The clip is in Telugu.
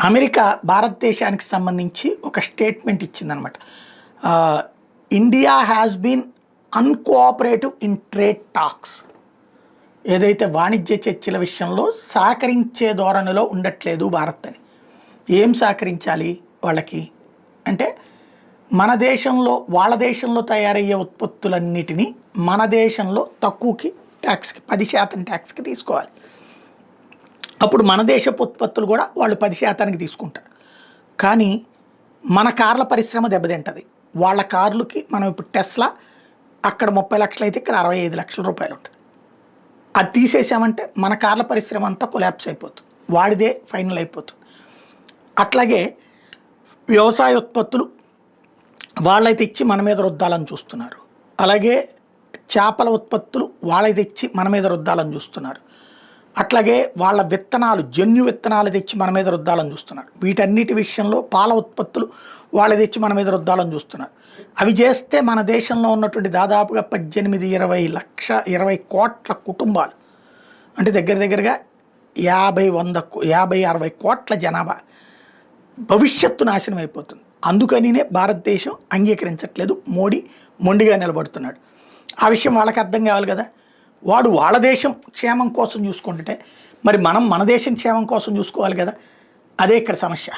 అమెరికా భారతదేశానికి సంబంధించి ఒక స్టేట్మెంట్ ఇచ్చిందనమాట. India has been uncooperative in trade talks. ఏదైతే వాణిజ్య చర్చల విషయంలో సహకరించే ధోరణిలో ఉండట్లేదు భారత్ అని. ఏం సహకరించాలి వాళ్ళకి అంటే, మన దేశంలో వాళ్ళ దేశంలో తయారయ్యే ఉత్పత్తులన్నిటినీ మన దేశంలో తక్కువకి ట్యాక్స్కి 10% ట్యాక్స్కి తీసుకోవాలి. అప్పుడు మన దేశపు ఉత్పత్తులు కూడా వాళ్ళు 10%కి తీసుకుంటారు. కానీ మన కార్ల పరిశ్రమ దెబ్బతింటుంది. వాళ్ళ కార్లకి మనం ఇప్పుడు టెస్లా అక్కడ 30 లక్షలు అయితే ఇక్కడ 65 లక్షల రూపాయలు ఉంటుంది. అది తీసేసామంటే మన కార్ల పరిశ్రమ అంతా కొలాప్స్ అయిపోతుంది, వాడిదే ఫైనల్ అయిపోతుంది. అట్లాగే వ్యవసాయ ఉత్పత్తులు వాళ్ళైతే ఇచ్చి మన మీద రుద్దాలని చూస్తున్నారు. అలాగే చేపల ఉత్పత్తులు వాళ్ళైతే తెచ్చి మన మీద రుద్దాలని చూస్తున్నారు. అట్లాగే వాళ్ళ విత్తనాలు జన్యు విత్తనాలు తెచ్చి మన మీద రుద్దాలని చూస్తున్నారు. వీటన్నిటి విషయంలో పాల ఉత్పత్తులు వాళ్ళు తెచ్చి మన మీద రుద్దాలని చూస్తున్నారు. అవి చేస్తే మన దేశంలో ఉన్నటువంటి దాదాపుగా 18-20 కోట్ల కుటుంబాలు, అంటే దగ్గరగా 50-60 కోట్ల జనాభా భవిష్యత్తు నాశనం అయిపోతుంది. అందుకనినే భారతదేశం అంగీకరించట్లేదు. మోడీ మొండిగా నిలబడుతున్నాడు. ఆ విషయం వాళ్ళకి అర్థం కావాలి కదా. వాడు వాళ్ళ దేశం క్షేమం కోసం చూసుకుంటుంటే మరి మనం మన దేశం క్షేమం కోసం చూసుకోవాలి కదా. అదే ఇక్కడ సమస్య.